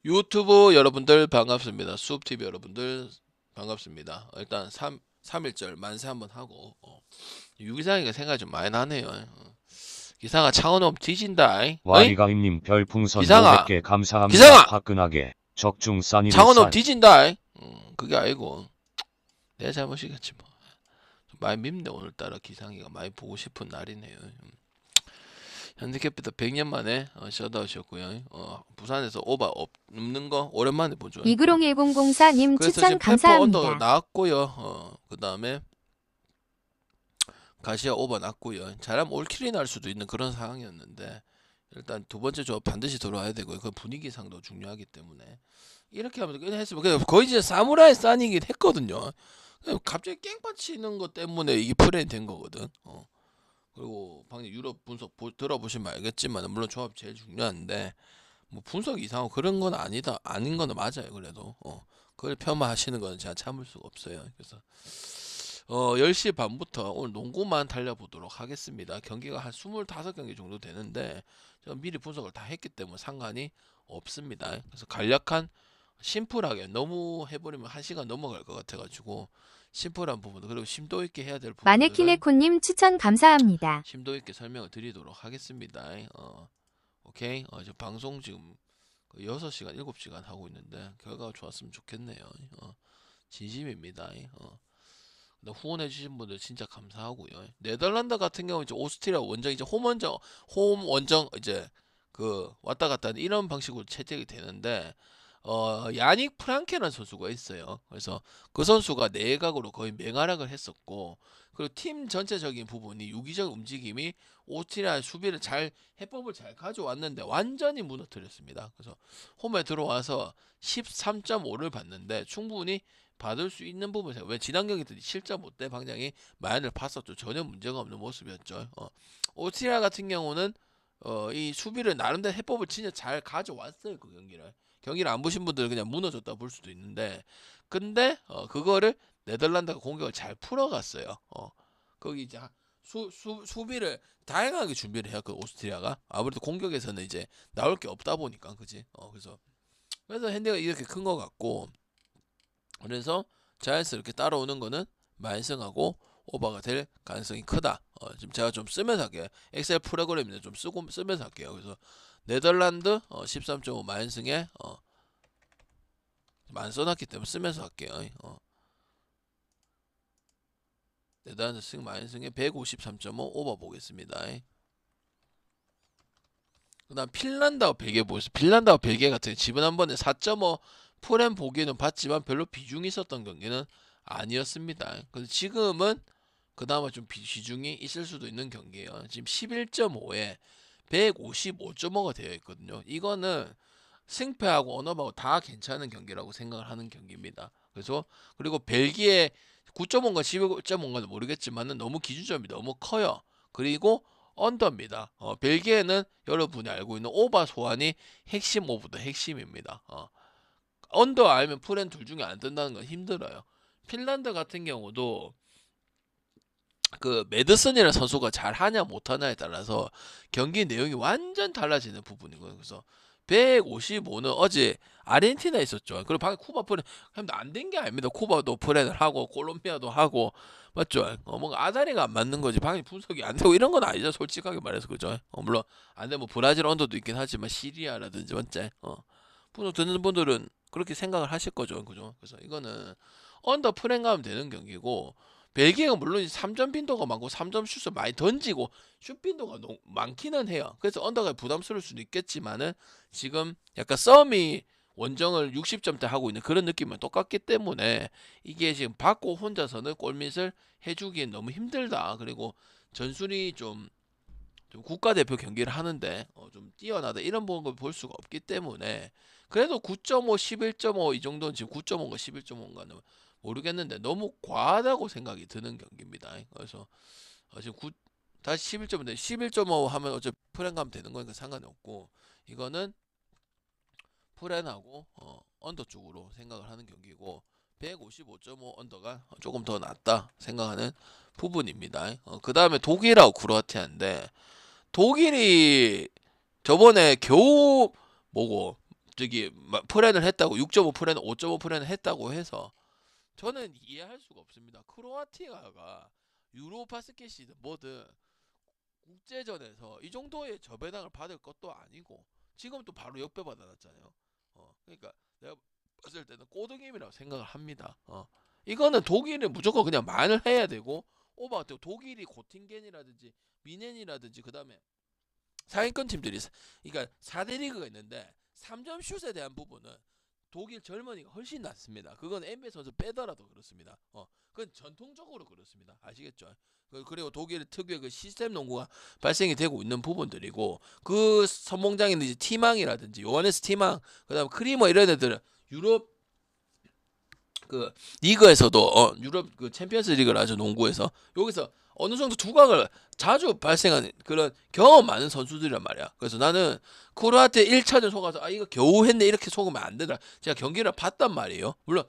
유튜브 여러분들 반갑습니다. 수업TV 여러분들 반갑습니다. 일단 3일절 만세 한번 하고 유기상이가 생각이 좀 많이 나네요. 기상아 창원업 뒤진다. 어이? 와리가임님 별풍선 기상아 500개 감사합니다. 기상아 화끈하게 적중 싸니를 창원업 싼 뒤진다. 그게 아니고 내 잘못이겠지 뭐. 좀 많이 밉네 오늘따라 기상이가 많이 보고 싶은 날이네요. 현대캐피탈 100년 만에 셧아웃이었고요. 부산에서 오바 없는 거 오랜만에 보죠. 이그롱 1004님 그래서 추천 지금 페퍼 언더 감사합니다. 나왔고요. 그 다음에 가시아 오버 났고요. 잘하면 올킬이 날 수도 있는 그런 상황이었는데 일단 두 번째 조합 반드시 들어와야 되고요. 그 분위기상도 중요하기 때문에 이렇게 하면 그냥 했으면 그냥 거의 이제 사무라이 싸니긴 했거든요. 갑자기 깽판 치는 것 때문에 이게 플레이 된 거거든. 그리고 방금 유럽 분석 들어보시면 알겠지만 물론 조합 제일 중요한데 뭐 분석 이상하고 그런 건 아니다. 아닌 거는 맞아요. 그래도 그걸 폄하하시는 거는 제가 참을 수가 없어요. 그래서 10시 반부터 오늘 농구만 달려보도록 하겠습니다. 경기가 한 25경기 정도 되는데 제가 미리 분석을 다 했기 때문에 상관이 없습니다. 그래서 간략한 심플하게 너무 해버리면 1시간 넘어갈 것 같아가지고 심플한 부분 그리고 심도 있게 해야 될 부분들은 마네키네코님 추천 감사합니다. 심도 있게 설명을 드리도록 하겠습니다. 오케이. 저 방송 지금 6시간, 7시간 하고 있는데 결과가 좋았으면 좋겠네요. 진심입니다. 후원해주신 분들 진짜 감사하고요. 네덜란드 같은 경우 이제 오스트리아 원정 이제 홈 원정 이제 그 왔다 갔다 하는 이런 방식으로 채택이 되는데 야닉 프랑케라는 선수가 있어요. 그래서 그 선수가 내각으로 거의 맹활약을 했었고 그리고 팀 전체적인 부분이 유기적 움직임이 오스트리아 수비를 잘 해법을 잘 가져왔는데 완전히 무너뜨렸습니다. 그래서 홈에 들어와서 13.5를 받는데 충분히 받을 수 있는 부분에서 왜 지난 경기 때 실점 못대 방장이 마연을 봤었죠. 전혀 문제가 없는 모습이었죠. 오스트리아 같은 경우는 이 수비를 나름대로 해법을 진짜 잘 가져왔어요. 그 경기를 안 보신 분들은 그냥 무너졌다 볼 수도 있는데 근데 그거를 네덜란드가 공격을 잘 풀어갔어요. 거기 이제 수비를 다양하게 준비를 해요. 그 오스트리아가 아무래도 공격에서는 이제 나올 게 없다 보니까 그지. 그래서 핸디가 이렇게 큰 것 같고 그래서 자연스럽게 따라오는 거는 만승하고 오버가 될 가능성이 크다. 지금 제가 좀 쓰면서 할게요. 엑셀 프로그램인데 좀 쓰면서 할게요. 그래서 네덜란드 13.5 만승에 안 써놨기 때문에 쓰면서 할게요. 네덜란드 승 만승에 153.5 오버 보겠습니다. 그 다음 핀란드와 벨기에 보겠습니다. 핀란드와 벨기에 같은 지분 한 번에 4.5 프렘 보기에는 봤지만 별로 비중이 있었던 경기는 아니었습니다. 그래서 지금은 그나마 좀 비중이 있을 수도 있는 경기예요. 지금 11.5에 155.5가 되어 있거든요. 이거는 승패하고 언어하고 다 괜찮은 경기라고 생각을 하는 경기입니다. 그래서 그리고 벨기에 9.5인가 11.5인가는 모르겠지만은 너무 기준점이 너무 커요. 그리고 언더입니다. 벨기에는 여러분이 알고 있는 오바 소환이 핵심 오브도 핵심입니다. 언더 알면 프렌 둘 중에 안 뜬다는 건 힘들어요. 핀란드 같은 경우도 그 메드슨이라는 선수가 잘 하냐 못하냐에 따라서 경기 내용이 완전 달라지는 부분이거든요. 그래서 155는 어제 아르헨티나에 있었죠. 그리고 방금 쿠바 프렌 안 된 게 아닙니다. 쿠바도 프렌을 하고 콜롬비아도 하고 맞죠? 뭔가 아다리가 안 맞는 거지. 방금 분석이 안 되고 이런 건 아니죠. 솔직하게 말해서 그죠? 물론 안 되면 브라질 언더도 있긴 하지만 시리아라든지 맞지? 분석 듣는 분들은 그렇게 생각을 하실 거죠. 그죠? 그래서 이거는 언더 프렌 가면 되는 경기고 벨기에가 물론 3점 빈도가 많고 3점 슛을 많이 던지고 슛 빈도가 많기는 해요. 그래서 언더가 부담스러울 수도 있겠지만은 지금 약간 썸이 원정을 60점대 하고 있는 그런 느낌은 똑같기 때문에 이게 지금 받고 혼자서는 골밑을 해주기엔 너무 힘들다. 그리고 전술이 좀 국가대표 경기를 하는데 좀 뛰어나다 이런 걸 볼 수가 없기 때문에 그래도 9.5, 11.5 이 정도는 지금 9.5인가 11.5인가는 모르겠는데 너무 과하다고 생각이 드는 경기입니다. 그래서 지금 다시 11.5인데 11.5 하면 어차피 프렌 가면 되는 거니까 상관이 없고 이거는 프렌하고 언더 쪽으로 생각을 하는 경기고 155.5 언더가 조금 더 낫다 생각하는 부분입니다. 그 다음에 독일하고 크로아티아인데 독일이 저번에 겨우 뭐고 저기 프렌을 했다고 6.5 프렌, 5.5 프렌을 했다고 해서 저는 이해할 수가 없습니다. 크로아티아가 유로 바스켓이든 뭐든 국제전에서 이 정도의 저배당을 받을 것도 아니고 지금 또 바로 역배 받아놨잖아요. 그러니까 내가 봤을 때는 꼬등임이라고 생각을 합니다. 이거는 독일은 무조건 그냥 만을 해야 되고 오바 독일이 고팅겐이라든지 미넨이라든지 그 다음에 상위권 팀들이 그러니까 4대 리그가 있는데 3점 슛에 대한 부분은 독일 젊은이가 훨씬 낫습니다. 그건 NBA 선수 빼더라도 그렇습니다. 그건 전통적으로 그렇습니다. 아시겠죠? 그리고 독일 특유의 그 시스템 농구가 발생이 되고 있는 부분들이고 그 선봉장에는 이제 티망이라든지 요하네스 티망 그다음 크리머 이런 애들은 유럽 그 리그에서도 유럽 그 챔피언스 리그를 하죠. 농구에서 여기서 어느 정도 두각을 자주 발생하는 그런 경험 많은 선수들이란 말이야. 그래서 나는 크로아티아 1차전 속아서 이거 겨우 했네 이렇게 속으면 안 되더라. 제가 경기를 봤단 말이에요. 물론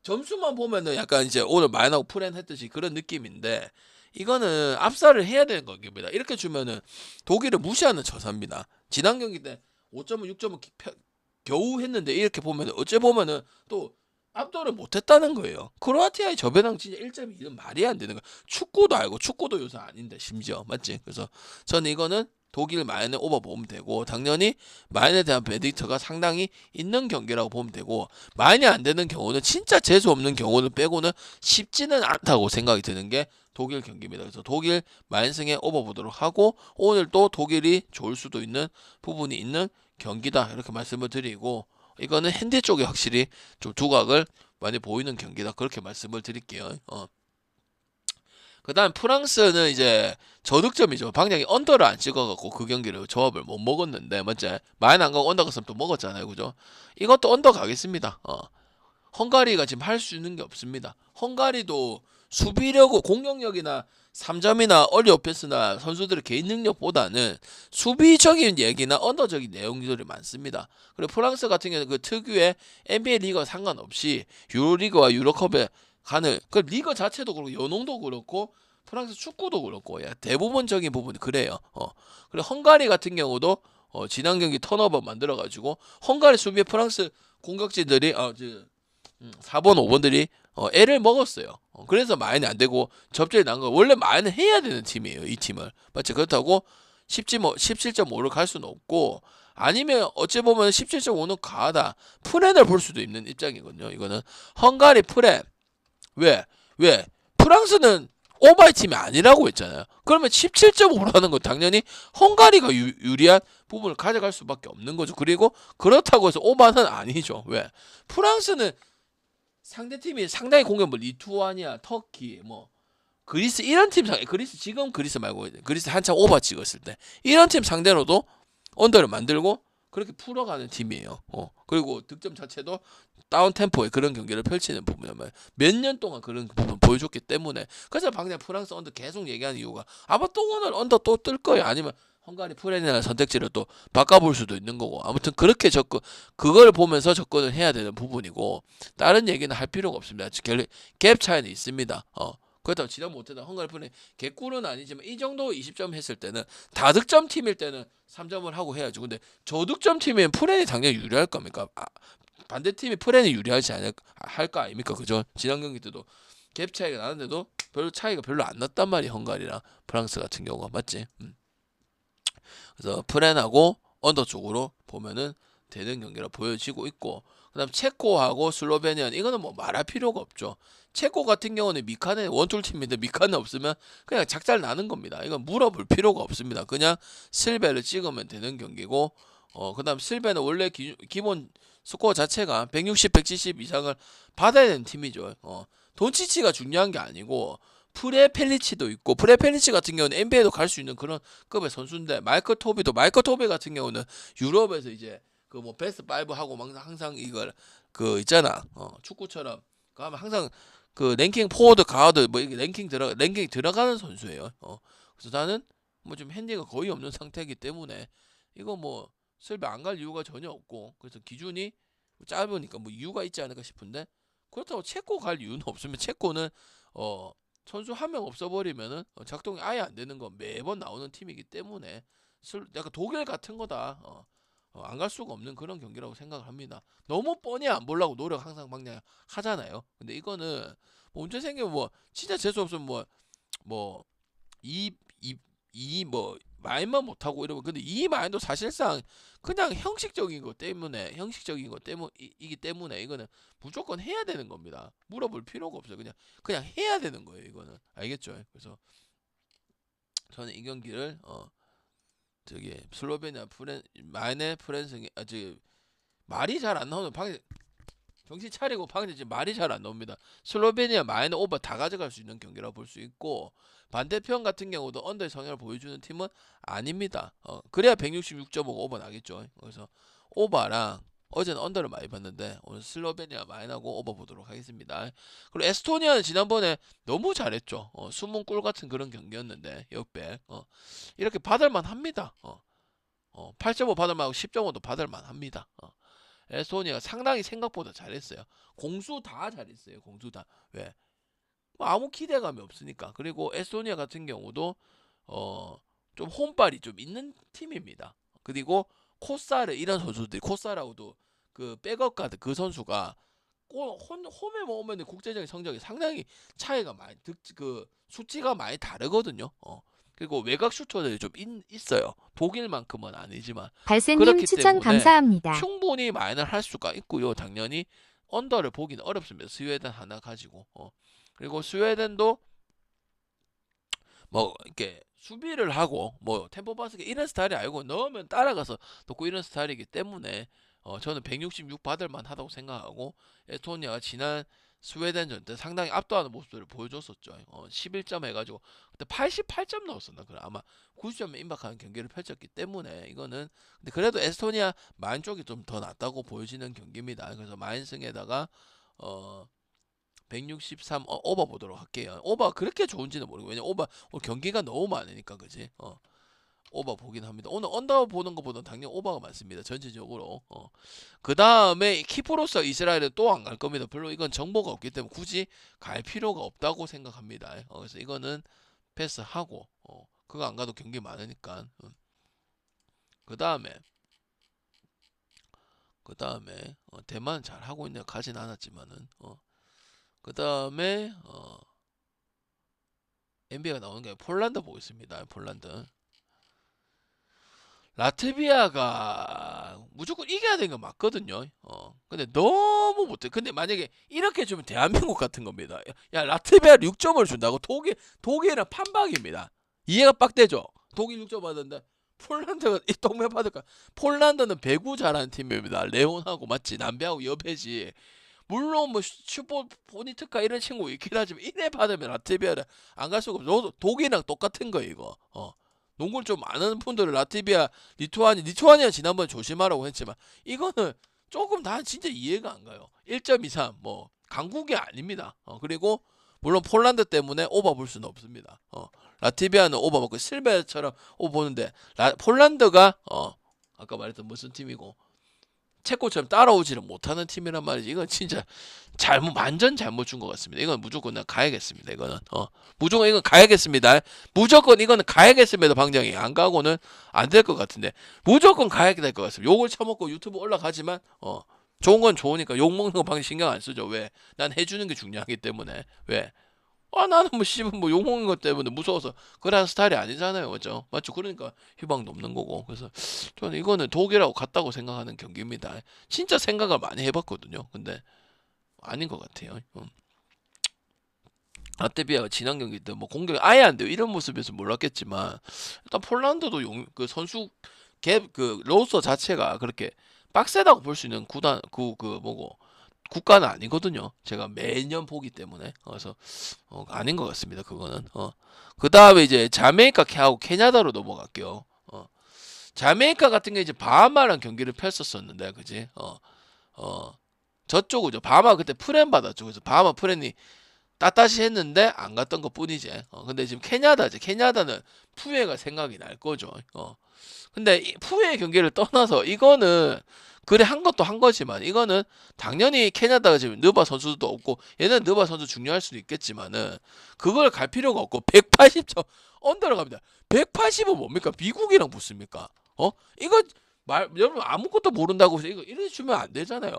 점수만 보면은 약간 이제 오늘 마이너하고 프렌 했듯이 그런 느낌인데 이거는 압살을 해야 되는 경기입니다. 이렇게 주면은 독일을 무시하는 처사입니다. 지난 경기 때 5.5, 6.5 겨우 했는데 이렇게 보면은 어째 보면은 또 압도를 못했다는 거예요. 크로아티아의 저배당 진짜 1.2는 말이 안 되는 거야. 축구도 알고 축구도 요새 아닌데 심지어 맞지? 그래서 저는 이거는 독일 마인에 오버 보면 되고 당연히 마인에 대한 베디터가 상당히 있는 경기라고 보면 되고 마인이 안 되는 경우는 진짜 재수 없는 경우는 빼고는 쉽지는 않다고 생각이 드는 게 독일 경기입니다. 그래서 독일 마인승에 오버 보도록 하고 오늘 또 독일이 좋을 수도 있는 부분이 있는 경기다 이렇게 말씀을 드리고 이거는 핸디 쪽에 확실히 좀 두각을 많이 보이는 경기다 그렇게 말씀을 드릴게요. 그다음 프랑스는 이제 저득점이죠. 방향이 언더를 안 찍어갖고 그 경기를 조합을 못 먹었는데 맞지? 많이 안 가고 언더 갔으면 또 먹었잖아요, 그죠? 이것도 언더 가겠습니다. 헝가리가 지금 할 수 있는 게 없습니다. 헝가리도 수비력고 공격력이나 3점이나 얼리 오펜스나 선수들의 개인 능력보다는 수비적인 얘기나 언더적인 내용들이 많습니다. 그리고 프랑스 같은 경우는 그 특유의 NBA 리그와 상관없이 유로리그와 유로컵에 가는 그 리그 자체도 그렇고 연홍도 그렇고 프랑스 축구도 그렇고 대부분적인 부분이 그래요. 그리고 헝가리 같은 경우도 지난 경기 턴오버 만들어가지고 헝가리 수비에 프랑스 공격진들이 4번, 5번들이 애를 먹었어요. 그래서 마인이 안 되고 접전이 난 거. 원래 마인을 해야 되는 팀이에요. 이 팀을. 맞지? 그렇다고 17.5를 갈 수는 없고 아니면 어찌 보면 17.5는 과하다. 프렌을 볼 수도 있는 입장이거든요. 이거는 헝가리 프렌. 왜? 프랑스는 오바이 팀이 아니라고 했잖아요. 그러면 17.5라는 건 당연히 헝가리가 유리한 부분을 가져갈 수밖에 없는 거죠. 그리고 그렇다고 해서 오바는 아니죠. 왜? 프랑스는 상대팀이 상당히 공격 리투아니아, 터키, 그리스 이런 팀 그리스 지금 그리스 말고 그리스 한참 오바 찍었을 때 이런 팀 상대로도 언더를 만들고 그렇게 풀어가는 팀이에요. 그리고 득점 자체도 다운 템포의 그런 경기를 펼치는 부분이면 몇 년 동안 그런 부분 보여줬기 때문에 그래서 방금 프랑스 언더 계속 얘기하는 이유가 아마 또 오늘 언더 또 뜰 거예요. 아니면 헝가리 프렌이라는 선택지를 또 바꿔볼 수도 있는 거고 아무튼 그렇게 그걸 보면서 접근을 해야 되는 부분이고 다른 얘기는 할 필요가 없습니다. 갭 차이는 있습니다. 그렇다고 지난 못했다 헝가리 프렌 개꿀은 아니지만 이 정도 20점 했을 때는 다득점 팀일 때는 3점을 하고 해야죠. 근데 저득점 팀이면 프렌이 당연히 유리할 겁니까? 반대팀이 프렌이 유리하지 할까 아닙니까? 그죠? 지난 경기 때도 갭 차이가 나는데도 별로 차이가 별로 안 났단 말이에요. 헝가리랑 프랑스 같은 경우가 맞지? 그래서 프렌하고 언더 쪽으로 보면은 되는 경기라 보여지고 있고 그다음 체코하고 슬로베니아 이거는 뭐 말할 필요가 없죠. 체코 같은 경우는 미칸의 원툴 팀인데 미칸이 없으면 그냥 작살 나는 겁니다. 이건 물어볼 필요가 없습니다. 그냥 슬베를 찍으면 되는 경기고 그다음 슬베는 원래 기본 스코어 자체가 160, 170 이상을 받아야 되는 팀이죠. 돈치치가 중요한 게 아니고 프레펠리치도 있고 프레펠리치 같은 경우는 NBA도 갈 수 있는 그런 급의 선수인데 마이클 토비 같은 경우는 유럽에서 이제 그 베스트 5 하고 막 항상 이걸 그 있잖아 축구처럼 가면 항상 그 랭킹 포워드 가드 이게 랭킹 들어가는 선수예요. 그래서 나는 좀 핸디가 거의 없는 상태이기 때문에 이거 설마 안 갈 이유가 전혀 없고 그래서 기준이 짧으니까 이유가 있지 않을까 싶은데 그렇다고 체코 갈 이유는 없으면 체코는 선수 한 명 없어버리면은 작동이 아예 안 되는 건 매번 나오는 팀이기 때문에 약간 독일 같은 거다. 안 갈 수가 없는 그런 경기라고 생각을 합니다. 너무 뻔히 안 보려고 노력 항상 막냐 하잖아요. 근데 이거는 뭐 문제 생기면 뭐 진짜 재수 없으면 뭐 말만 못하고 이러면 근데 이 말도 사실상 그냥 형식적인 것 때문이기 때문에 이거는 무조건 해야 되는 겁니다. 물어볼 필요가 없어요. 그냥 해야 되는 거예요. 이거는 알겠죠? 그래서 저는 이 경기를 저기 슬로베니아 마네 프렌스 저기 말이 잘 안 나오는 방금 정신 차리고 방금 지금 말이 잘 안 나옵니다. 슬로베니아 마이너 오버 다 가져갈 수 있는 경기라고 볼 수 있고 반대편 같은 경우도 언더의 성향을 보여주는 팀은 아닙니다. 그래야 166.5가 오버 나겠죠. 그래서 오버랑 어제는 언더를 많이 봤는데 오늘 슬로베니아 마이너고 오버 보도록 하겠습니다. 그리고 에스토니아는 지난번에 너무 잘했죠. 숨은 꿀 같은 그런 경기였는데 역백 이렇게 받을만 합니다. 8.5 받을만하고 10.5도 받을만 합니다. 에스토니아가 상당히 생각보다 잘했어요. 공수 다 잘했어요. 공수 다. 왜? 뭐 아무 기대감이 없으니까. 그리고 에스토니아 같은 경우도 좀 홈발이 좀 있는 팀입니다. 그리고 코사르 이런 선수들이 코사라고도 그 백업 가드 그 선수가 홈에 오면 국제적인 성적이 상당히 차이가 많이 그 수치가 많이 다르거든요. 그리고 외곽 슈터들이 좀 있어요. 독일만큼은 아니지만 발세님 그렇기 추천 때문에 감사합니다. 충분히 마이너를 할 수가 있고요. 당연히 언더를 보기는 어렵습니다. 스웨덴 하나 가지고. 그리고 스웨덴도 뭐 이렇게 수비를 하고 뭐 템포 바스켓 이런 스타일이 알고 넣으면 따라가서 넣고 이런 스타일이기 때문에 저는 166 받을 만하다고 생각하고 에스토니아가 지난 스웨덴전 때 상당히 압도하는 모습들을 보여줬었죠. 11점 해가지고 그때 88점 넣었었나 그래 아마 90점에 임박하는 경기를 펼쳤기 때문에 이거는 근데 그래도 에스토니아 마인 쪽이 좀 더 낫다고 보여지는 경기입니다. 그래서 마인승에다가 163 오버 보도록 할게요. 오버가 그렇게 좋은지는 모르고 왜냐 오버 오늘 경기가 너무 많으니까 그지. 오버 보긴 합니다. 오늘 언더 보는 것보다 당연히 오버가 많습니다. 전체적으로. 그 다음에 키프로스 이스라엘은 또 안 갈 겁니다. 별로 이건 정보가 없기 때문에 굳이 갈 필요가 없다고 생각합니다. 그래서 이거는 패스하고 그거 안 가도 경기 많으니까. 그 다음에 대만 잘 하고 있네요. 가진 않았지만은. 그 다음에 NBA가 나오는 게 폴란드 보겠습니다. 폴란드. 라트비아가 무조건 이겨야 되는 거 맞거든요. 근데 너무 못해. 근데 만약에 이렇게 주면 대한민국 같은 겁니다. 야, 라트비아 6점을 준다고? 독일은 판박입니다. 이해가 빡대죠? 독일 6점 받았는데 폴란드가 이 동네 받을까? 폴란드는 배구 잘하는 팀입니다. 레온하고 맞지? 남배하고 옆에지. 물론 뭐 슈퍼 보니트카 이런 친구 있긴 하지만 이래 받으면 라트비아를 안 갈 수가 없어. 독일이랑 똑같은 거 이거. 농구를 좀 아는 분들은 라트비아, 리투아니아 지난번 조심하라고 했지만 이거는 조금 다 진짜 이해가 안 가요. 1.23 뭐 강국이 아닙니다. 그리고 물론 폴란드 때문에 오버 볼 수는 없습니다. 라트비아는 오버 먹고 실베처럼 오버 보는데 폴란드가 아까 말했던 무슨 팀이고 체코처럼 따라오지를 못하는 팀이란 말이지. 이건 진짜 완전 잘못 준 것 같습니다. 이건 무조건 나 가야겠습니다. 이거는 무조건 이건 가야겠습니다. 무조건 이거는 가야겠습니다. 방장이 안 가고는 안 될 것 같은데 무조건 가야 될 것 같습니다. 욕을 처먹고 유튜브 올라가지만 좋은 건 좋으니까 욕 먹는 거 방금 신경 안 쓰죠. 왜? 난 해주는 게 중요하기 때문에. 왜? 나는 뭐 씨발 뭐 욕먹는 것 때문에 무서워서 그런 스타일이 아니잖아요. 맞죠? 맞죠? 그러니까 휴방도 없는 거고. 그래서 저는 이거는 독일하고 같다고 생각하는 경기입니다. 진짜 생각을 많이 해봤거든요. 근데 아닌 것 같아요. 라트비아가 지난 경기 때 뭐 공격이 아예 안 돼요. 이런 모습에서 몰랐겠지만 일단 폴란드도 그 선수 그 로스터 자체가 그렇게 빡세다고 볼 수 있는 구단 뭐고 국가는 아니거든요. 제가 매년 보기 때문에 그래서 아닌 것 같습니다. 그거는 그 다음에 이제 자메이카하고 케냐다로 넘어갈게요. 자메이카 같은 게 이제 바하마랑 경기를 펼쳤었는데 그지? 저쪽이죠. 바하마 그때 프렌 받았죠. 그래서 바하마 프렌이 따따시 했는데 안 갔던 것 뿐이지. 근데 지금 케냐다지. 케냐다는 푸에가 생각이 날 거죠. 근데 이 푸에 경기를 떠나서 이거는 그래 한 것도 한 거지만 이거는 당연히 케냐다가 지금 느바 선수도 없고 얘는 느바 선수 중요할 수도 있겠지만은 그걸 갈 필요가 없고 180점 언더로 갑니다. 180은 뭡니까? 미국이랑 붙습니까? 이거 여러분 아무것도 모른다고 해서 이거 이래 주면 안 되잖아요.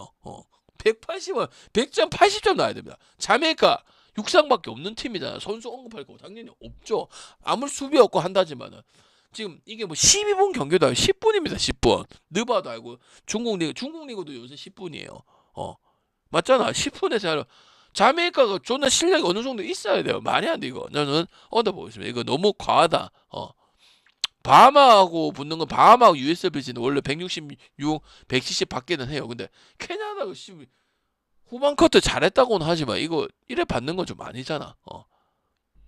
180원, 100점, 80점 나야 됩니다. 자메이카 육상밖에 없는 팀이잖아. 선수 언급할 거 당연히 없죠. 아무리 수비 없고 한다지만은 지금 이게 뭐 12분 경기도 아니고 10분입니다. 10분. 느바도 알고 중국 리그도 요새 10분이에요. 맞잖아. 10분에서 자메이카가 존나 실력이 어느 정도 있어야 돼요. 말이 안 돼 이거. 저는 얻어보겠습니다. 이거 너무 과하다. 바하마하고 붙는 건 바하마하고 USBC는 원래 166, 170 받기는 해요. 근데 캐나다가 후반 커트 잘했다고는 하지만 이거 이래 받는 건 좀 아니잖아.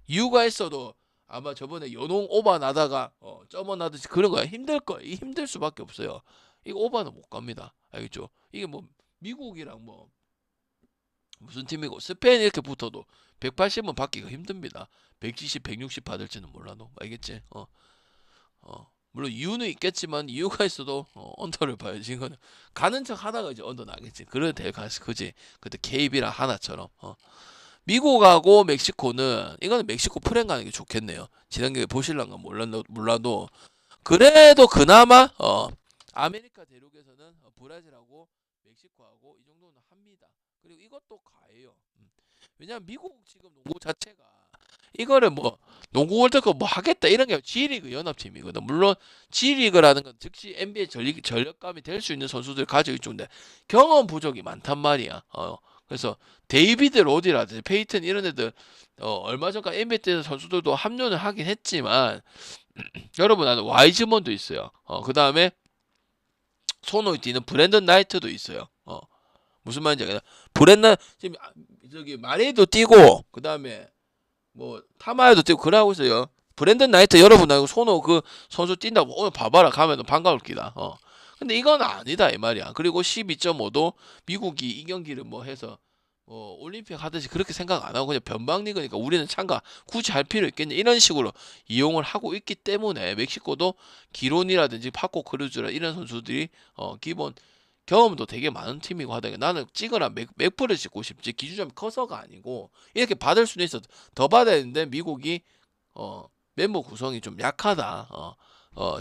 이유가 있어도 아마 저번에 연홍 오바 나다가 점어 나듯이 그런 거야. 힘들 거야. 힘들 수밖에 없어요. 이거 오바는 못 갑니다. 알겠죠? 이게 뭐 미국이랑 뭐 무슨 팀이고 스페인 이렇게 붙어도 180은 받기가 힘듭니다. 170, 160 받을지는 몰라도 알겠지? 물론 이유는 있겠지만 이유가 있어도 언더를 봐야지. 이거는 가는 척 하다가 이제 언더 나겠지. 그래도 될 가능성 그지. 그때 KB랑 하나처럼. 미국하고 멕시코는 이거는 멕시코 프렌 가는 게 좋겠네요. 지난 경기 보실란가 몰라도 그래도 그나마 아메리카 대륙에서는 브라질하고 멕시코하고 이 정도는 합니다. 그리고 이것도 가해요. 왜냐면 미국 지금 농구 자체가 이거를 뭐 농구 월드컵 뭐 하겠다 이런 게 G리그 연합팀이거든. 물론 G리그라는 건 즉시 NBA 전력감이 될 수 있는 선수들 가지고 있는데 경험 부족이 많단 말이야. 그래서 데이비드 로디라든지 페이튼 이런 애들 얼마 전까지 NBA 때 선수들도 합류를 하긴 했지만 여러분 나는 와이즈먼도 있어요. 그 다음에 손을 뛰는 브랜든 나이트도 있어요. 무슨 말인지 알겠나? 지금 저기 마레이도 뛰고 그 다음에 뭐 타마야도 뛰고 그러고 있어요. 브랜든 나이트 여러분 알고 손호 그 선수 뛴다고 오늘 봐봐라 가면 반가울 기다. 근데 이건 아니다 이 말이야. 그리고 12.5도 미국이 이 경기를 뭐 해서 올림픽 하듯이 그렇게 생각 안 하고 그냥 변방리그니까 우리는 참가 굳이 할 필요 있겠냐 이런 식으로 이용을 하고 있기 때문에 멕시코도 기론이라든지 파코 크루즈라 이런 선수들이 기본 경험도 되게 많은 팀이고 하다 보니까 나는 찍어라 맥프를 찍고 싶지 기준점이 커서가 아니고 이렇게 받을 수는 있어 더 받아야 되는데 미국이 멤버 구성이 좀 약하다.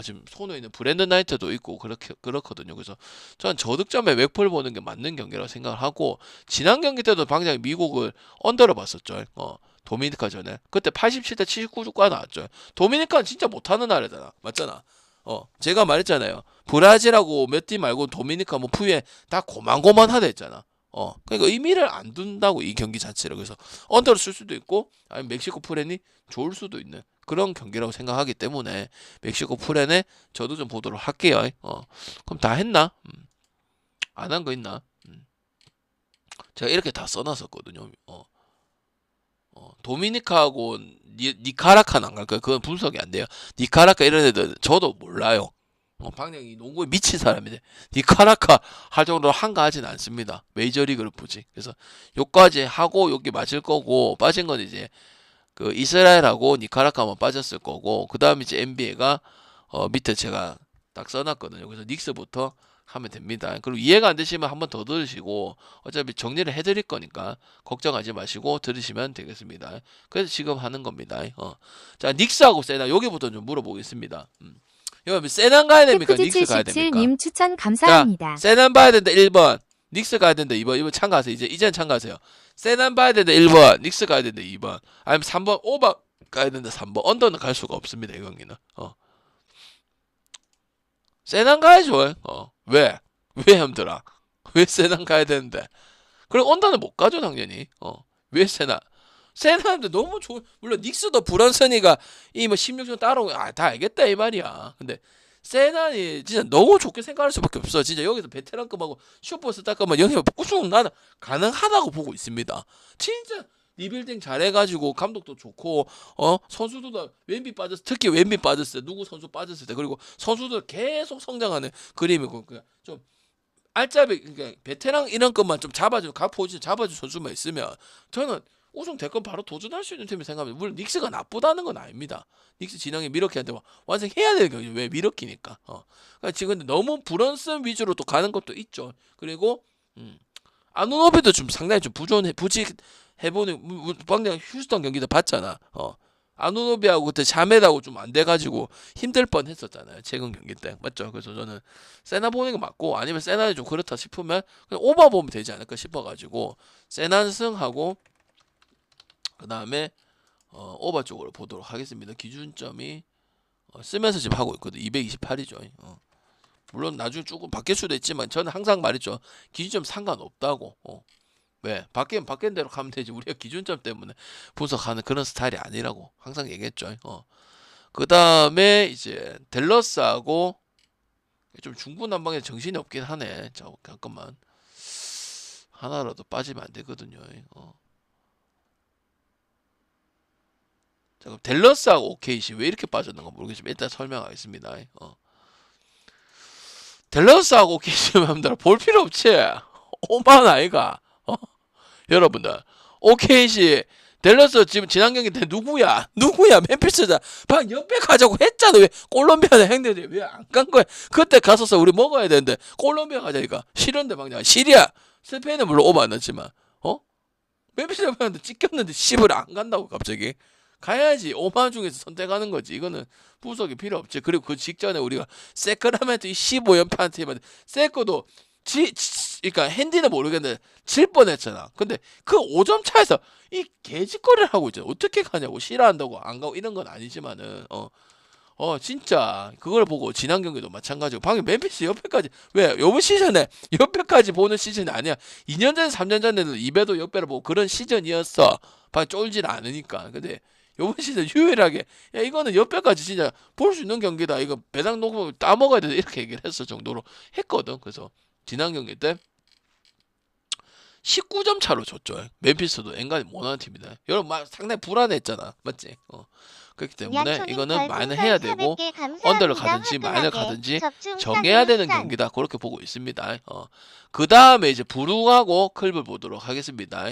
지금 손에 있는 브랜든 나이트도 있고 그렇거든요. 그래서 저는 저득점에 맥풀 보는 게 맞는 경기라고 생각을 하고 지난 경기 때도 방장이 미국을 언더로 봤었죠. 도미니카 전에 그때 87대 79가 나왔죠. 도미니카는 진짜 못하는 나라잖아. 맞잖아. 제가 말했잖아요. 브라질하고 몇 팀 말고 도미니카 뭐 푸에 다 고만고만하다 했잖아. 그러니까 의미를 안 둔다고 이 경기 자체를. 그래서 언더를 쓸 수도 있고 아니면 멕시코 프렌이 좋을 수도 있는 그런 경기라고 생각하기 때문에 멕시코 프렌에 저도 좀 보도록 할게요. 그럼 다 했나? 안 한 거 있나? 제가 이렇게 다 써놨었거든요. 도미니카하고 니카라카는 안 갈까요? 그건 분석이 안 돼요. 니카라카 이런 애들 저도 몰라요. 방향이 농구에 미친 사람인데 니카라카 할 정도로 한가하진 않습니다. 메이저리그를 보지. 그래서 요까지 하고 여기 맞을 거고 빠진 건 이제 그 이스라엘하고 니카라카만 빠졌을 거고 그 다음 이제 NBA가 밑에 제가 딱 써놨거든요. 그래서 닉스부터 하면 됩니다. 그리고 이해가 안 되시면 한 번 더 들으시고 어차피 정리를 해드릴 거니까 걱정하지 마시고 들으시면 되겠습니다. 그래서 지금 하는 겁니다. 자 닉스하고 세나 여기부터 좀 물어보겠습니다. 여러분 세난 가야 됩니까? 닉스 가야 됩니까? 님 추천 감사합니다. 자, 세난 봐야 된다 1번. 닉스 가야 된다 2번. 이번 참가하세요. 이제는 참가하세요. 세난 봐야 된다 1번. 닉스 가야 된다 2번. 아니면 3번 오바 가야 된다 3번. 언더는 갈 수가 없습니다. 이 경기는. 세난 가야죠. 왜? 왜 힘들어? 왜 세난 가야 되는데? 그리고 언더는 못 가죠 당연히. 왜 세나? 세나한테 너무 좋은 물론 닉스도 브런슨이가 이 뭐 16점 따로 다 알겠다 이 말이야. 근데 세나이 진짜 너무 좋게 생각할 수밖에 없어. 진짜 여기서 베테랑급하고 슈퍼스타급만 여기 우승 나는 가능하다고 보고 있습니다. 진짜 리빌딩 잘해가지고 감독도 좋고 선수들도 웬비 빠졌어. 특히 웬비 빠졌을 때 누구 선수 빠졌을 때 그리고 선수들 계속 성장하는 그림이고 그냥 좀 알짜배 그러니까 베테랑 이런 것만 좀 잡아주는 각 포지션 잡아주는 선수만 있으면 저는 우승 대권 바로 도전할 수 있는 팀이 생각합니다. 물론 닉스가 나쁘다는 건 아닙니다. 닉스 진영이 미러키한테 완성해야 되는 경기 왜 미러키니까. 그러니까 지금 너무 브런슨 위주로 또 가는 것도 있죠. 그리고 아누노비도 좀 상당히 좀 부직해보는 방금 휴스턴 경기도 봤잖아. 아누노비하고 그때 자매하고 좀 안 돼가지고 힘들 뻔했었잖아요. 최근 경기 때 맞죠? 그래서 저는 세나 보는 게 맞고 아니면 세나는 좀 그렇다 싶으면 그냥 오바 보면 되지 않을까 싶어가지고 세난승하고 그 다음에 오바 쪽으로 보도록 하겠습니다. 기준점이 쓰면서 지금 하고 있거든. 228이죠. 물론 나중에 조금 바뀔 수도 있지만 저는 항상 말했죠. 기준점 상관없다고. 왜? 바뀌면 바뀐 대로 가면 되지. 우리가 기준점 때문에 분석하는 그런 스타일이 아니라고 항상 얘기했죠. 그 다음에 이제 댈러스하고 좀 중구난방에 정신이 없긴 하네. 잠깐만. 하나라도 빠지면 안 되거든요. 자, 그럼 댈러스하고 OKC 왜 이렇게 빠졌는가 모르겠지만 일단 설명하겠습니다. 댈러스하고 OKC 여러분들 볼 필요 없지. 오만 아이가. 여러분들 OKC 댈러스 지금 지난 경기 때 누구야 멤피스다 방 옆에 가자고 했잖아. 왜 콜롬비아는 형들이 왜 안 간 거야? 그때 갔었어. 우리 먹어야 되는데 콜롬비아 가자니까 싫은데 막 시리아 스페인은 물론 오바 안 났지만 멤피스 방한테 찍혔는데 씨발 안 간다고 갑자기. 가야지. 5만 중에서 선택하는 거지. 이거는 분석이 필요 없지. 그리고 그 직전에 우리가 세크라멘토 15연패한 팀한테 세크도 그러니까 핸디는 모르겠는데 질 뻔했잖아. 근데 그 5점 차에서 이 개짓거리를 하고 있잖아. 어떻게 가냐고. 싫어한다고 안 가고 이런 건 아니지만은 진짜 그걸 보고 지난 경기도 마찬가지고 방금 멤피스 옆에까지 왜 요번 시즌에 옆에까지 보는 시즌이 아니야. 2년 전 3년 전에는 2배도 옆배를 보고 그런 시즌이었어. 방금 쫄질 않으니까. 근데 요번 시즌 유일하게 야 이거는 옆에까지 진짜 볼 수 있는 경기다. 이거 배당 놓고 따먹어야 된다. 이렇게 얘기를 했을 정도로 했거든. 그래서 지난 경기 때 19점 차로 졌죠. 멤피스도 엔간히 못하는 팀이다. 여러분 상당히 불안했잖아. 맞지? 그렇기 때문에 이거는 마이너 해야 되고 언더를 가든지 마이너 가든지 정해야 되는 경기다. 그렇게 보고 있습니다. 그 다음에 이제 부룩하고 클블 보도록 하겠습니다.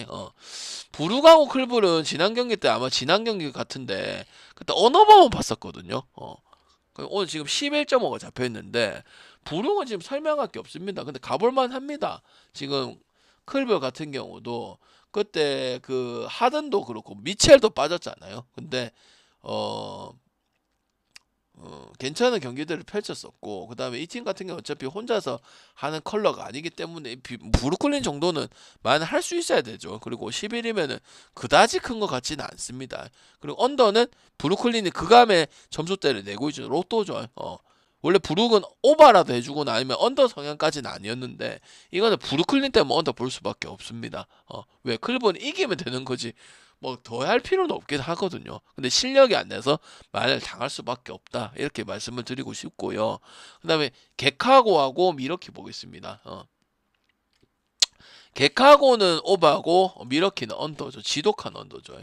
부룩하고 클블은 지난 경기 때 아마 지난 경기 같은데 그때 언어범은 봤었거든요. 오늘 지금 11.5가 잡혀 있는데 부룩은 지금 설명할 게 없습니다. 근데 가볼만 합니다. 지금 클블 같은 경우도 그때 그 하든도 그렇고 미첼도 빠졌잖아요. 근데 괜찮은 경기들을 펼쳤었고 그 다음에 이 팀 같은 경우 어차피 혼자서 하는 컬러가 아니기 때문에 브루클린 정도는 많이 할 수 있어야 되죠. 그리고 11이면은 그다지 큰 것 같지는 않습니다. 그리고 언더는 브루클린이 그감의 점수대를 내고 있죠. 로또죠. 원래 브룩은 오바라도 해주거나 아니면 언더 성향까지는 아니었는데 이거는 브루클린 때문에 언더 볼 수밖에 없습니다. 왜 클버는 이기면 되는 거지 뭐 더 할 필요는 없긴 하거든요. 근데 실력이 안 돼서 만을 당할 수밖에 없다. 이렇게 말씀을 드리고 싶고요. 그 다음에 객하고하고 미러키 보겠습니다. 객하고는 오바고 미러키는 언더죠. 지독한 언더죠.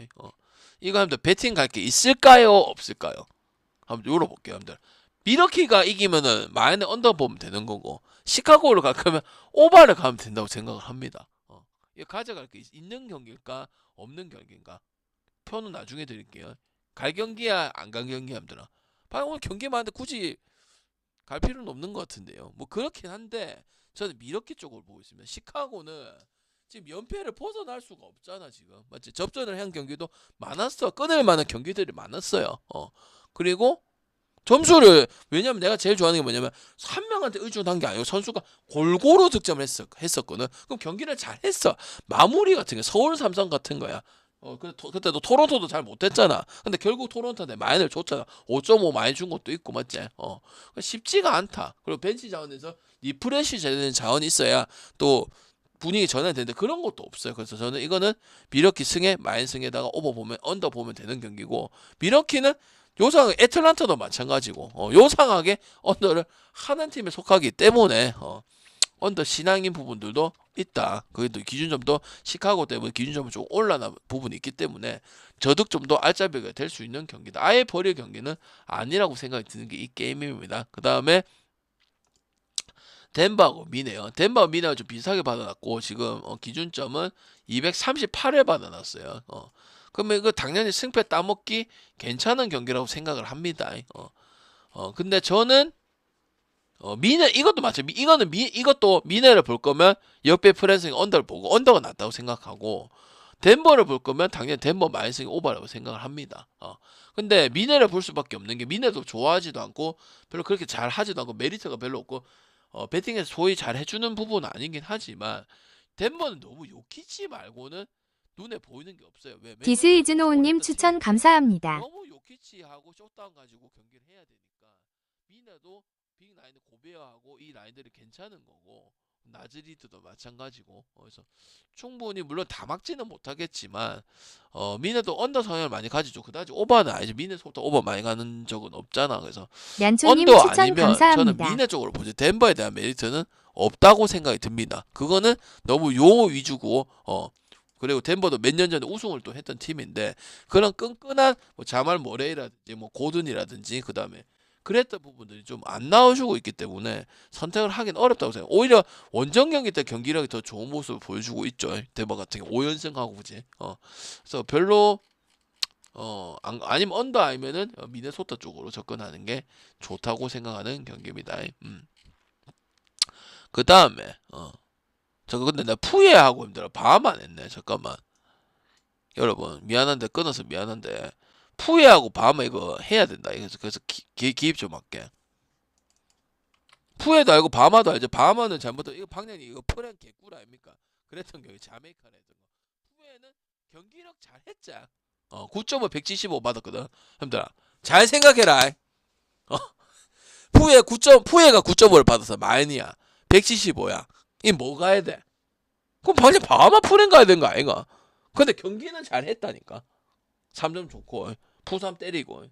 이거 한번 배팅 갈 게 있을까요? 없을까요? 한번 열어볼게요. 여러분들. 미러키가 이기면은 마이너 언더 보면 되는 거고 시카고를 갈 거면 오바를 가면 된다고 생각을 합니다. 이거 가져갈 게 있는 경기일까 없는 경기인가 표는 나중에 드릴게요. 갈 경기야 안 갈 경기야 함들아. 방금 오늘 경기 많은데 굳이 갈 필요는 없는 것 같은데요. 뭐 그렇긴 한데 저는 미러키 쪽을 보고 있습니다. 시카고는 지금 연패를 벗어날 수가 없잖아 지금. 맞지? 접전을 한 경기도 많았어. 끊을 만한 경기들이 많았어요. 그리고 점수를 왜냐면 내가 제일 좋아하는 게 뭐냐면 한 명한테 의존한 게 아니고 선수가 골고루 득점을 했었거든. 그럼 경기를 잘했어. 마무리 같은 게 서울 삼성 같은 거야. 그때도 토론토도 잘 못했잖아. 근데 결국 토론토한테 마인을 줬잖아. 5.5 많이 준 것도 있고 맞지? 쉽지가 않다. 그리고 벤치 자원에서 리프레시 되는 자원이 있어야 또 분위기 전환되는데 그런 것도 없어요. 그래서 저는 이거는 미러키 승에 마인 승에다가 오버 보면 언더 보면 되는 경기고 미러키는 요상 애틀란타도 마찬가지고 요상하게 언더를 하는 팀에 속하기 때문에 언더 신앙인 부분들도 있다. 그래도 기준점도 시카고 때문에 기준점은 좀 올라간 부분이 있기 때문에 저득점도 알짜배기가 될 수 있는 경기다. 아예 버릴 경기는 아니라고 생각이 드는 게 이 게임입니다. 그 다음에 덴버하고 미네요. 덴버하고 미네가 좀 비슷하게 받아놨고 지금 기준점은 238을 받아놨어요. 그러면 이거 당연히 승패 따먹기 괜찮은 경기라고 생각을 합니다. 근데 저는 미네 이것도 마찬가지. 이것도 미네를 볼 거면 역배 프레싱 언더를 보고 언더가 낫다고 생각하고 덴버를 볼 거면 당연히 덴버 마이너스 오버라고 생각을 합니다. 근데 미네를 볼 수밖에 없는 게 미네도 좋아하지도 않고 별로 그렇게 잘 하지도 않고 메리트가 별로 없고 배팅에서 소위 잘 해주는 부분은 아니긴 하지만 덴버는 너무 요키치 말고는 눈에 보이는 게 없어요. 왜? 디스이즈노우님 추천 감사합니다. 너무 요키치하고 숏다운 가지고 경기를 해야 되니까 미네도 빅 라인을 고베어하고 이 라인들이 괜찮은 거고 나즈리드도 마찬가지고 그래서 충분히 물론 다 막지는 못하겠지만 미네도 언더 성향을 많이 가지죠. 그다지 오버는 아니죠. 미네소부터 오버 많이 가는 적은 없잖아. 그래서 얀초님 언더 추천 아니면 저는 감사합니다. 미네 쪽으로 보죠. 덴버에 대한 메리트는 없다고 생각이 듭니다. 그거는 너무 요 위주고 그리고 덴버도 몇 년 전에 우승을 또 했던 팀인데 그런 끈끈한 뭐 자말 모레이라든지 뭐 고든이라든지 그다음에 그랬던 부분들이 좀 안 나와주고 있기 때문에 선택을 하긴 어렵다고 생각해요. 오히려 원정 경기 때 경기력이 더 좋은 모습을 보여주고 있죠. 덴버 같은 경우 5연승하고 그지. 그래서 별로 아니면 언더 아니면은 미네소타 쪽으로 접근하는 게 좋다고 생각하는 경기입니다. 그 다음에 저거 근데 나 푸예하고 힘들어. 밤안 했네. 잠깐만. 여러분 미안한데 끊어서 미안한데 푸예하고 밤에 이거 해야 된다. 그래서 기입 좀 할게. 푸에도 알고 바마도 알죠. 바마는 잘못한 이거 방향이 이거 프렌 개꿀 아닙니까? 그랬던 경우 자메이카라 했던 거. 푸에는 경기력 잘했자. 9.5 175 받았거든. 형들아 잘 생각해라. 푸에가 9.5를 받아서 마이니야. 175야. 이 뭐 가야 돼? 그럼 방금 바마 프렌 가야 되는 거 아닌가? 근데 경기는 잘했다니까. 3점 좋고 푸3 때리고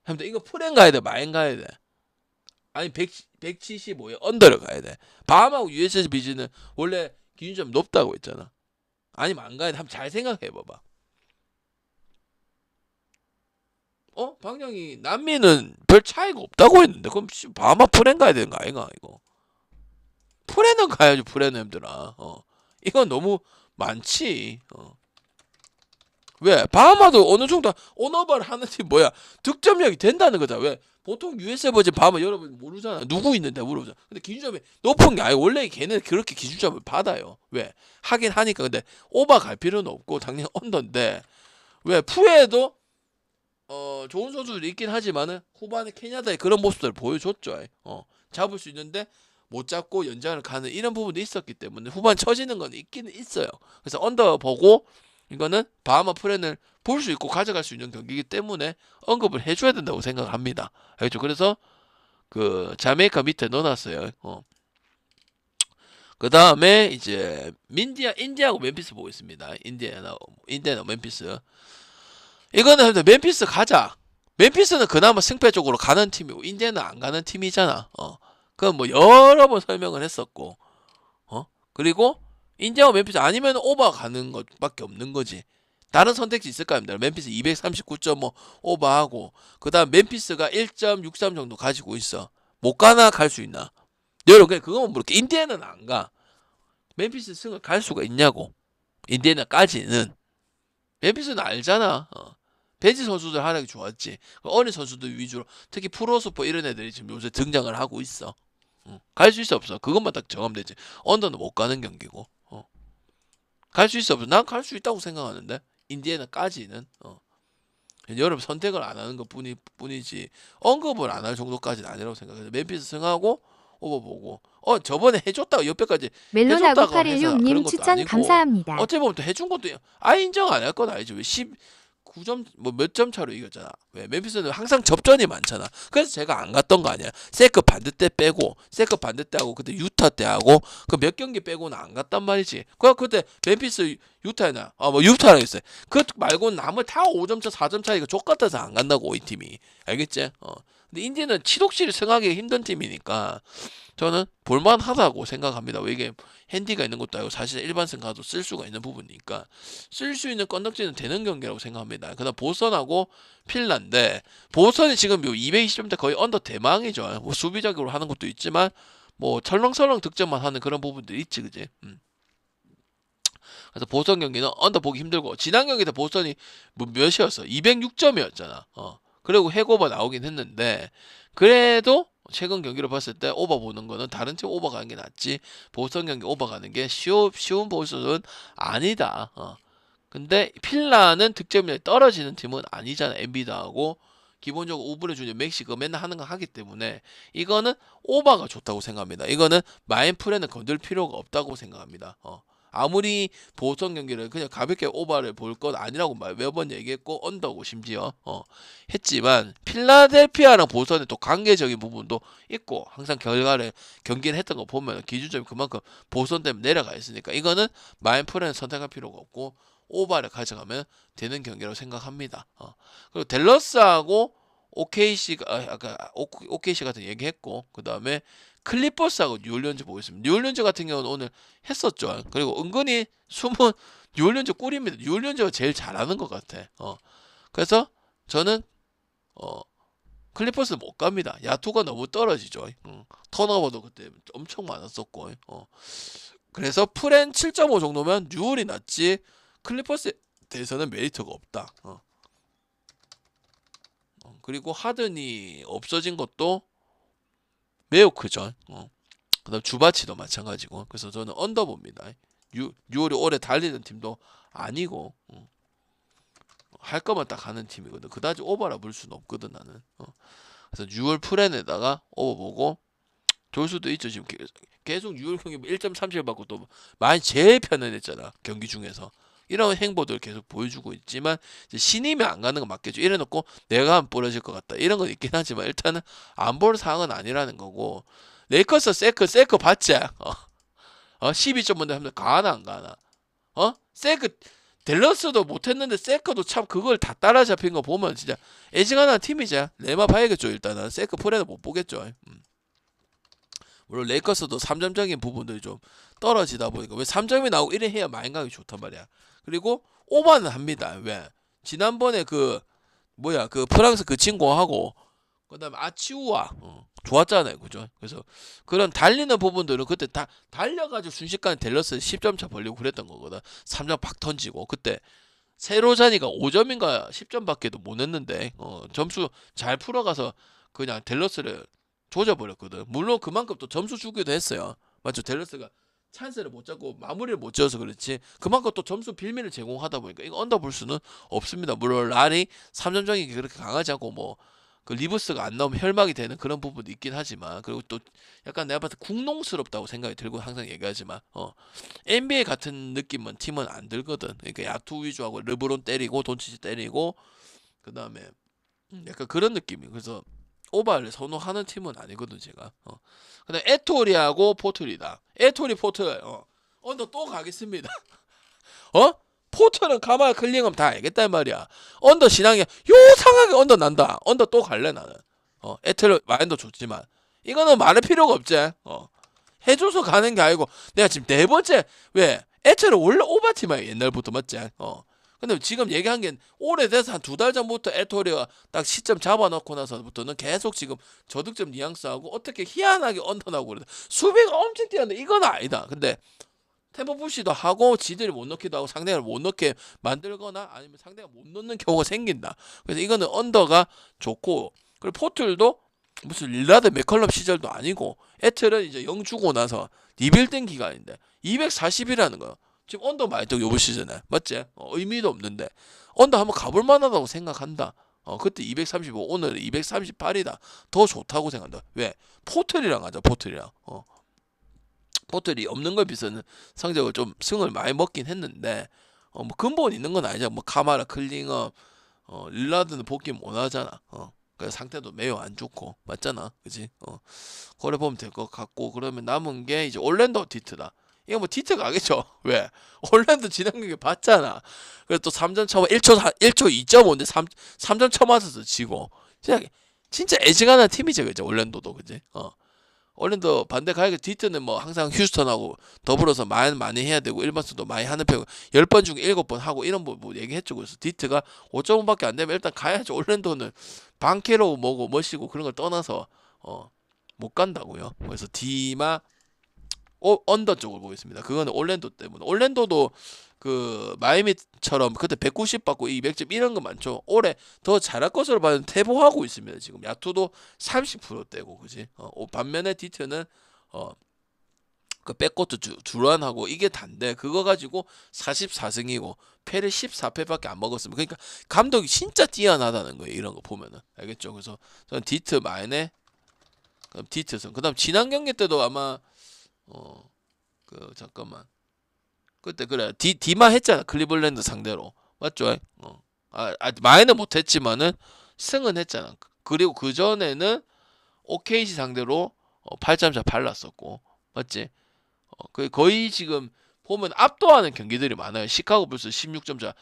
형들 이거 프렌 가야 돼 마인 가야 돼? 아니 175에 언더를 가야 돼. 밤하고 USBG는 원래 기준점이 높다고 했잖아. 아니면 안 가야 돼. 한번 잘 생각해 봐봐. 방향이 남미는 별 차이가 없다고 했는데 그럼 바마 프렌 가야 되는 거 아이가 이거. 프렌은 가야지 프렌은 힘들아. 이건 너무 많지. 왜? 바하마도 어느 정도 온오버를 하는 팀 뭐야? 득점력이 된다는 거다. 왜? 보통 USA 버전 바하마 여러분 모르잖아. 누구 있는데 물어보자. 근데 기준점이 높은 게 아니고 원래 걔는 그렇게 기준점을 받아요. 왜? 하긴 하니까. 근데 오버 갈 필요는 없고 당연히 언더인데 왜? 푸에도 좋은 선수들이 있긴 하지만은 후반에 캐나다의 그런 모습들을 보여줬죠. 잡을 수 있는데 못 잡고 연장을 가는 이런 부분도 있었기 때문에 후반 처지는 건 있기는 있어요. 그래서 언더 보고 이거는 바하마 프렌을 볼 수 있고 가져갈 수 있는 경기이기 때문에 언급을 해줘야 된다고 생각을 합니다. 알겠죠? 그래서 그 자메이카 밑에 넣어놨어요. 그 다음에 이제 인디하고 멤피스 보고 있습니다. 인디애나 멤피스. 이거는 멤피스 가자. 멤피스는 그나마 승패 쪽으로 가는 팀이고 인디애나 안 가는 팀이잖아. 그건 뭐 여러 번 설명을 했었고, 그리고 인디하고 멤피스 아니면 오버 가는 것밖에 없는 거지. 다른 선택지 있을까요? 멤피스 239.5 오버하고 그 다음 멤피스가 1.63 정도 가지고 있어. 못 가나 갈 수 있나? 여러분 그거만 물을게. 인디애나는 안 가. 멤피스 승을 갈 수가 있냐고. 인디애나까지는. 멤피스는 알잖아. 배지 선수들 하락이 좋았지. 어린 선수들 위주로 특히 프로스포 이런 애들이 지금 요새 등장을 하고 있어. 갈 수 있어 없어? 그것만 딱 정하면 되지. 언더는 못 가는 경기고. 갈 수 있어 없어? 난 갈 수 있다고 생각하는데 인디애나까지는 여러분 선택을 안 하는 것 뿐이지 언급을 안 할 정도까지는 아니라고 생각해요. 멤피스 승하고 오버 보고 저번에 해줬다가 옆에까지 멜론하고 해줬다고 해서 그런 816님 것도 추천 아니고 감사합니다. 어찌 보면 또 해준 것도 아예 인정 안 할 건 아니지. 왜 19점 뭐 몇 점 차로 이겼잖아. 왜? 멤피스는 항상 접전이 많잖아. 그래서 제가 안 갔던 거 아니야. 세크 반대 때 빼고 세크 반대 때 하고 그때 유타 때 하고 그 몇 경기 빼고는 안 갔단 말이지. 그때 멤피스 유타나 뭐 유타라 했어요. 그 말고는 나머지 다 5점 차 4점 차이가 족같아서 안 간다고 이 팀이. 알겠지? 근데 인디는 치독실이 승하기 힘든 팀이니까 저는 볼만하다고 생각합니다. 왜 이게 핸디가 있는 것도 아니고 사실 일반승 가도 쓸 수가 있는 부분이니까 쓸 수 있는 건덕지는 되는 경기라고 생각합니다. 그다음 보선하고 핀란드. 보선이 지금 220점대 거의 언더 대망이죠. 뭐 수비적으로 하는 것도 있지만 뭐 철렁철렁 득점만 하는 그런 부분도 있지, 그지? 그래서 보선 경기는 언더 보기 힘들고 지난 경기 때 보선이 뭐 몇이었어? 206점이었잖아. 그리고 해고버 나오긴 했는데 그래도 최근 경기를 봤을 때 오버 보는 거는 다른 팀 오버 가는 게 낫지 보스턴 경기 오버 가는 게 쉬운 보스는 아니다. 근데 필라는 득점력이 떨어지는 팀은 아니잖아. 엔비드하고 기본적으로 우브레 주니어 멕시코 맨날 하는 거 하기 때문에 이거는 오버가 좋다고 생각합니다. 이거는 마인프레는 건들 필요가 없다고 생각합니다. 아무리 보스턴 경기를 그냥 가볍게 오버를 볼 건 아니라고 매번 얘기했고 언더고 심지어 했지만 필라델피아랑 보스턴의 또 관계적인 부분도 있고 항상 결과를 경기를 했던 거 보면 기준점이 그만큼 보스턴 때문에 내려가 있으니까 이거는 마인프레는 선택할 필요가 없고 오버를 가져가면 되는 경기라고 생각합니다. 그리고 댈러스하고 OKC가 아까 OKC 같은 얘기했고 그 다음에 클리퍼스하고 뉴올리언즈 보겠습니다. 뉴올리언즈 같은 경우는 오늘 했었죠. 그리고 은근히 숨은 뉴올리언즈 꿀입니다. 뉴올리언즈가 제일 잘하는 것 같아. 그래서 저는 클리퍼스 못 갑니다. 야투가 너무 떨어지죠. 턴오버도 그때 엄청 많았었고. 그래서 프렌 7.5 정도면 뉴올이 낫지 클리퍼스에 대해서는 메리트가 없다. 그리고 하든이 없어진 것도 매우 크죠. 그다음 주바치도 마찬가지고. 그래서 저는 언더 봅니다. 뉴올이 오래 달리는 팀도 아니고 할 거면 딱 하는 팀이거든. 그다지 오버라 볼 수는 없거든 나는. 그래서 뉴올 프렌에다가 오버 보고 좋을 수도 있죠. 지금 계속 뉴올 경기 1.37 받고 또 많이 제일 편안했잖아 경기 중에서. 이런 행보들 계속 보여주고 있지만 이제 신임이 안 가는 거 맞겠죠. 이래놓고 내가 안 부러질 것 같다. 이런 건 있긴 하지만 일단은 안 볼 상황은 아니라는 거고. 레이커스 세크 봤지? 12점 먼저 하면 가나 안 가나? 세크 댈러스도 못했는데 세크도 참 그걸 다 따라잡힌 거 보면 진짜 애지간한 팀이지. 레마 봐야겠죠. 일단은 세크 프레는 못 보겠죠. 물론 레이커스도 3점적인 부분들이 좀 떨어지다 보니까 왜 3점이 나오고 이래 해야 마인각이 좋단 말이야. 그리고 오버는 합니다. 왜? 지난번에 그 프랑스 그 친구하고 그다음에 아치우와 좋았잖아요. 그죠? 그래서 그런 달리는 부분들은 그때 다 달려가지고 순식간에 댈러스 10점 차 벌리고 그랬던 거거든. 3점 팍 던지고 그때 세로자니가 5점인가 10점밖에도 못 냈는데 점수 잘 풀어가서 그냥 댈러스를 조져버렸거든. 물론 그만큼 또 점수 주기도 했어요. 맞죠? 댈러스가 찬스를 못 잡고 마무리를 못 지어서 그렇지 그만큼 또 점수 빌미를 제공하다 보니까 이거 언더 볼 수는 없습니다. 물론 랄이 3점정이 그렇게 강하지 않고 뭐 그 리버스가 안 나오면 혈막이 되는 그런 부분도 있긴 하지만 그리고 또 약간 내가 봤을 때 궁농스럽다고 생각이 들고 항상 얘기하지만 NBA 같은 느낌은 팀은 안 들거든. 그러니까 야투 위주하고 르브론 때리고 돈치치 때리고 그 다음에 약간 그런 느낌이. 그래서 오바를 선호하는 팀은 아니거든 제가. 근데 에토리하고 포틀이다. 에토리 포틀 언더 또 가겠습니다. 포틀은 가마 클링하면 다 알겠단 말이야. 언더 신앙이 요상하게 언더 난다. 언더 또 갈래 나는. 에토리 마인도 좋지만 이거는 말할 필요가 없지. 해줘서 가는 게 아니고 내가 지금 네 번째 왜 에토리 원래 오바팀이야 옛날부터 맞지. 근데 지금 얘기한 게 오래돼서 한 2달 전부터 에토리가 딱 시점 잡아놓고 나서부터는 계속 지금 저득점 뉘앙스하고 어떻게 희한하게 언더나고 그래. 수비가 엄청 뛰었는데 이건 아니다. 근데 템포 푸시도 하고 지들이 못 넣기도 하고 상대가 못 넣게 만들거나 아니면 상대가 못 넣는 경우가 생긴다. 그래서 이거는 언더가 좋고 그리고 포틀도 무슨 릴라드 맥컬럼 시절도 아니고 에틀은 이제 영 주고 나서 리빌딩 기간인데 240이라는 거야. 지금 언더 많이 떠 요번 시즌에 맞지? 의미도 없는데 언더 한번 가볼 만하다고 생각한다. 그때 235 오늘 238이다. 더 좋다고 생각한다. 왜? 포틀이랑 하자 포틀이랑. 포틀이 없는 걸 비서는 성적을 좀 승을 많이 먹긴 했는데 뭐 근본 있는 건 아니잖아. 뭐 카마라 클링업 릴라드는 복귀 못 하잖아. 그래서 상태도 매우 안 좋고 맞잖아. 그지? 그래 보면 될 것 같고 그러면 남은 게 이제 올랜도 디트다. 이거 뭐 디트 가겠죠. 왜? 올랜도 지난 경기 봤잖아. 그래서 또 3점 쳐마 1초 2.5인데 3점 쳐맞아서 지고 진짜 애지간한 팀이죠. 그죠? 올랜도도 그지? 올랜도 반대 가야겠. 디트는 뭐 항상 휴스턴하고 더불어서 많이 해야 되고 일반수도 많이 하는 편이고 10번 중에 7번 하고 이런 뭐 얘기했죠. 그래서 디트가 5.5밖에 안 되면 일단 가야죠. 올랜도는 방캐로 뭐고 멋이고 그런 걸 떠나서 못 간다고요. 그래서 디마 언더 쪽을 보겠습니다. 그거는 올랜도 때문에. 올랜도도 그 마이애미처럼 그때 190 받고 200점 이런 거 많죠. 올해 더 잘할 것으로 봐는 퇴보하고 있습니다. 지금 야투도 30%대고 그지. 반면에 디트는 그 백코트 주런하고 이게 단데 그거 가지고 44승이고 패를 14패밖에 안 먹었습니다. 그러니까 감독이 진짜 뛰어나다는 거예요. 이런 거 보면은 알겠죠. 그래서 저는 디트 마이네 그럼 디트선. 그다음 지난 경기 때도 아마 그 잠깐만 그때 그래 디마 했잖아. 클리블랜드 상대로 맞죠? 마이는 못했지만은 승은 했잖아. 그리고 그 전에는 OKC 상대로 8점차 발랐었고 맞지? 거의 지금 보면 압도하는 경기들이 많아요. 시카고 불스 16점 차.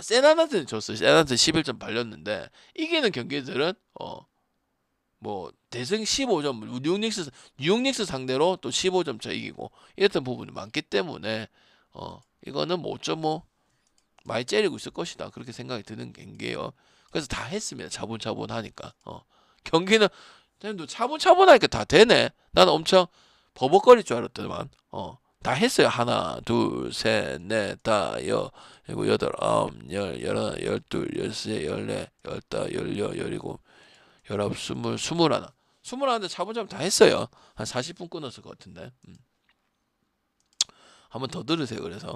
세나한테는 졌어요. 세나한테 11점 발렸는데 이기는 경기들은 뭐 대승 15점 뉴욕닉스 상대로 또 15점 차 이기고 이랬던 부분이 많기 때문에 이거는 뭐 5.5 많이 째리고 있을 것이다. 그렇게 생각이 드는 경기예요. 그래서 다 했습니다. 차분차분하니까. 경기는 차분차분하니까 다 되네. 나는 엄청 버벅거릴 줄 알았더만. 다 했어요. 하나, 둘, 셋, 넷, 다, 그리고 여덟, 아홉, 열, 열하나, 열둘, 열세, 열네, 열다, 열여, 열일곱, 열아홉, 스물, 스물하나. 스물하나인데 차분차분 다 했어요. 한 40분 끊었을 것 같은데. 한번 더 들으세요. 그래서